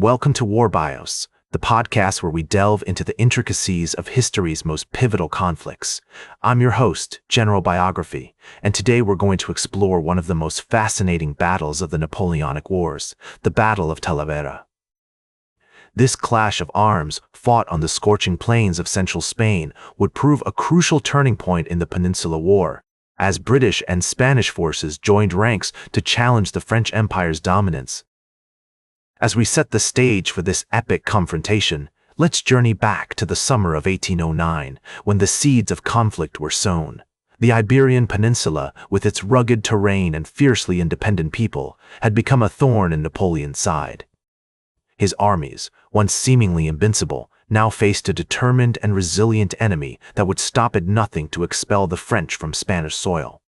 Welcome to War Bios, the podcast where we delve into the intricacies of history's most pivotal conflicts. I'm your host, General Biography, and today we're going to explore one of the most fascinating battles of the Napoleonic Wars, the Battle of Talavera. This clash of arms, fought on the scorching plains of central Spain, would prove a crucial turning point in the Peninsular War, as British and Spanish forces joined ranks to challenge the French Empire's dominance. As we set the stage for this epic confrontation, let's journey back to the summer of 1809, when the seeds of conflict were sown. The Iberian Peninsula, with its rugged terrain and fiercely independent people, had become a thorn in Napoleon's side. His armies, once seemingly invincible, now faced a determined and resilient enemy that would stop at nothing to expel the French from Spanish soil.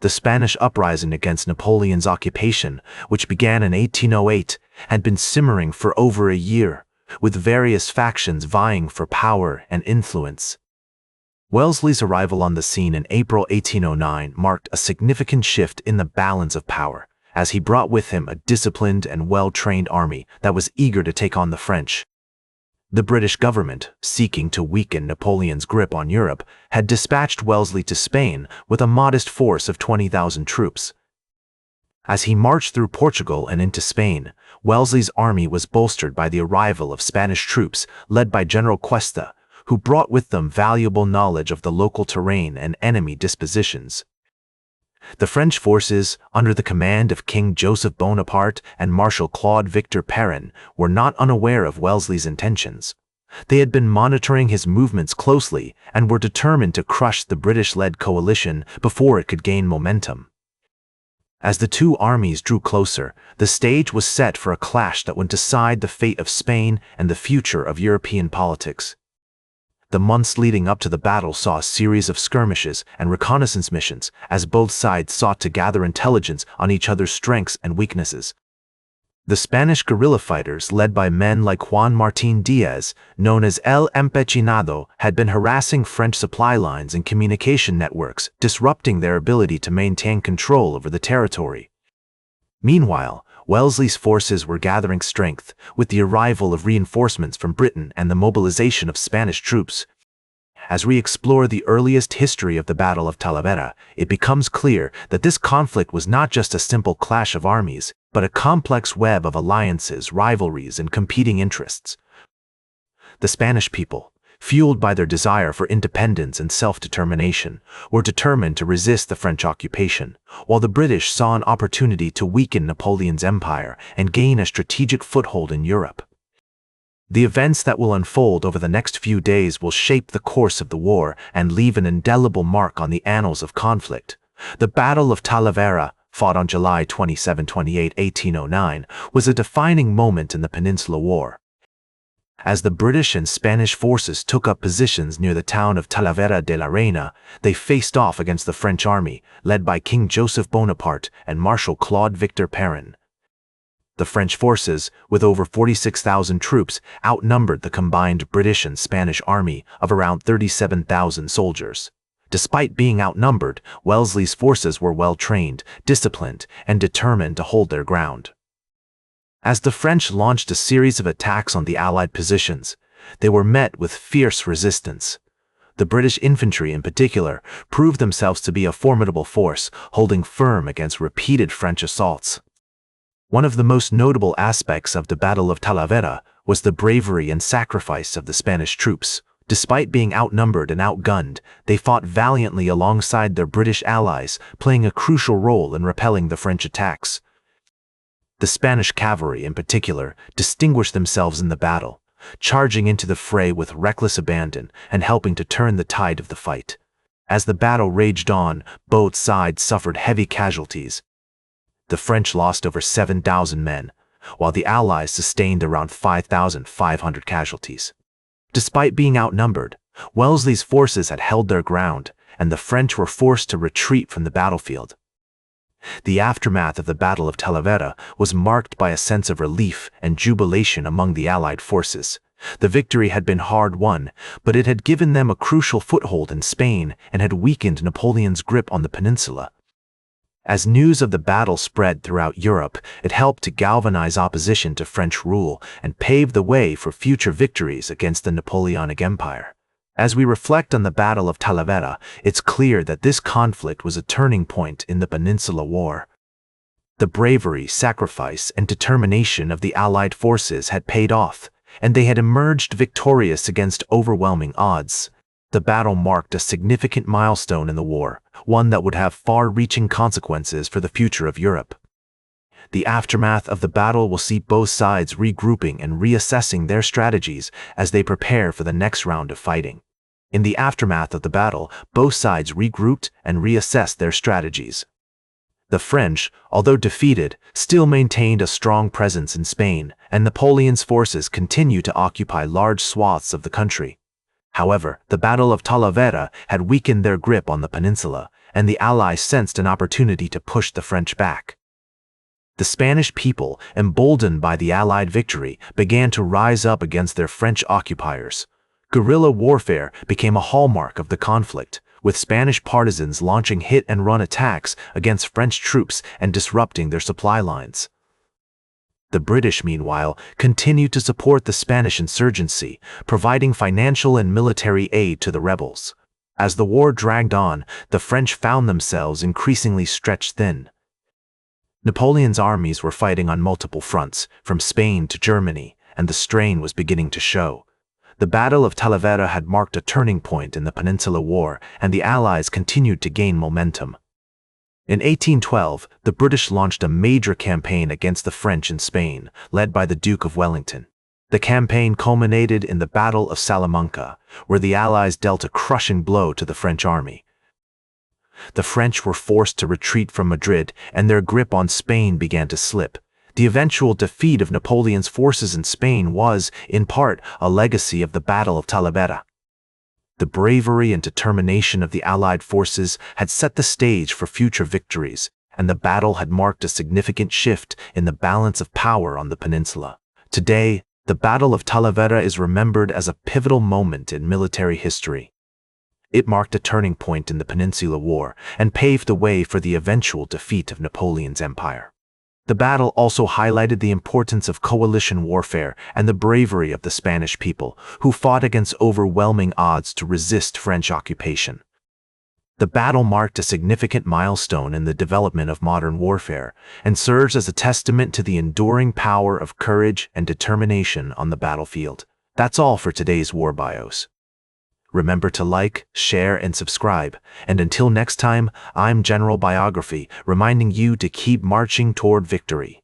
The Spanish uprising against Napoleon's occupation, which began in 1808, had been simmering for over a year, with various factions vying for power and influence. Wellesley's arrival on the scene in April 1809 marked a significant shift in the balance of power, as he brought with him a disciplined and well-trained army that was eager to take on the French. The British government, seeking to weaken Napoleon's grip on Europe, had dispatched Wellesley to Spain with a modest force of 20,000 troops. As he marched through Portugal and into Spain, Wellesley's army was bolstered by the arrival of Spanish troops led by General Cuesta, who brought with them valuable knowledge of the local terrain and enemy dispositions. The French forces, under the command of King Joseph Bonaparte and Marshal Claude Victor Perrin, were not unaware of Wellesley's intentions. They had been monitoring his movements closely and were determined to crush the British-led coalition before it could gain momentum. As the two armies drew closer, the stage was set for a clash that would decide the fate of Spain and the future of European politics. The months leading up to the battle saw a series of skirmishes and reconnaissance missions as both sides sought to gather intelligence on each other's strengths and weaknesses. The Spanish guerrilla fighters, led by men like Juan Martín Díaz, known as El Empecinado, had been harassing French supply lines and communication networks, disrupting their ability to maintain control over the territory. Meanwhile, Wellesley's forces were gathering strength, with the arrival of reinforcements from Britain and the mobilization of Spanish troops. As we explore the earliest history of the Battle of Talavera, it becomes clear that this conflict was not just a simple clash of armies, but a complex web of alliances, rivalries, and competing interests. The Spanish people, fueled by their desire for independence and self-determination, were determined to resist the French occupation, while the British saw an opportunity to weaken Napoleon's empire and gain a strategic foothold in Europe. The events that will unfold over the next few days will shape the course of the war and leave an indelible mark on the annals of conflict. The Battle of Talavera, fought on July 27–28, 1809, was a defining moment in the Peninsular War. As the British and Spanish forces took up positions near the town of Talavera de la Reina, they faced off against the French army, led by King Joseph Bonaparte and Marshal Claude Victor Perrin. The French forces, with over 46,000 troops, outnumbered the combined British and Spanish army of around 37,000 soldiers. Despite being outnumbered, Wellesley's forces were well-trained, disciplined, and determined to hold their ground. As the French launched a series of attacks on the Allied positions, they were met with fierce resistance. The British infantry in particular proved themselves to be a formidable force, holding firm against repeated French assaults. One of the most notable aspects of the Battle of Talavera was the bravery and sacrifice of the Spanish troops. Despite being outnumbered and outgunned, they fought valiantly alongside their British allies, playing a crucial role in repelling the French attacks. The Spanish cavalry, in particular, distinguished themselves in the battle, charging into the fray with reckless abandon and helping to turn the tide of the fight. As the battle raged on, both sides suffered heavy casualties. The French lost over 7,000 men, while the Allies sustained around 5,500 casualties. Despite being outnumbered, Wellesley's forces had held their ground, and the French were forced to retreat from the battlefield. The aftermath of the Battle of Talavera was marked by a sense of relief and jubilation among the Allied forces. The victory had been hard-won, but it had given them a crucial foothold in Spain and had weakened Napoleon's grip on the peninsula. As news of the battle spread throughout Europe, it helped to galvanize opposition to French rule and pave the way for future victories against the Napoleonic Empire. As we reflect on the Battle of Talavera, it's clear that this conflict was a turning point in the Peninsular War. The bravery, sacrifice, and determination of the Allied forces had paid off, and they had emerged victorious against overwhelming odds. The battle marked a significant milestone in the war, one that would have far-reaching consequences for the future of Europe. The aftermath of the battle will see both sides regrouping and reassessing their strategies as they prepare for the next round of fighting. In the aftermath of the battle, both sides regrouped and reassessed their strategies. The French, although defeated, still maintained a strong presence in Spain, and Napoleon's forces continued to occupy large swaths of the country. However, the Battle of Talavera had weakened their grip on the peninsula, and the Allies sensed an opportunity to push the French back. The Spanish people, emboldened by the Allied victory, began to rise up against their French occupiers. Guerrilla warfare became a hallmark of the conflict, with Spanish partisans launching hit-and-run attacks against French troops and disrupting their supply lines. The British, meanwhile, continued to support the Spanish insurgency, providing financial and military aid to the rebels. As the war dragged on, the French found themselves increasingly stretched thin. Napoleon's armies were fighting on multiple fronts, from Spain to Germany, and the strain was beginning to show. The Battle of Talavera had marked a turning point in the Peninsular War, and the Allies continued to gain momentum. In 1812, the British launched a major campaign against the French in Spain, led by the Duke of Wellington. The campaign culminated in the Battle of Salamanca, where the Allies dealt a crushing blow to the French army. The French were forced to retreat from Madrid, and their grip on Spain began to slip. The eventual defeat of Napoleon's forces in Spain was, in part, a legacy of the Battle of Talavera. The bravery and determination of the Allied forces had set the stage for future victories, and the battle had marked a significant shift in the balance of power on the peninsula. Today, the Battle of Talavera is remembered as a pivotal moment in military history. It marked a turning point in the Peninsular War and paved the way for the eventual defeat of Napoleon's empire. The battle also highlighted the importance of coalition warfare and the bravery of the Spanish people, who fought against overwhelming odds to resist French occupation. The battle marked a significant milestone in the development of modern warfare and serves as a testament to the enduring power of courage and determination on the battlefield. That's all for today's War Bios. Remember to like, share, and subscribe. And until next time, I'm General Biography, reminding you to keep marching toward victory.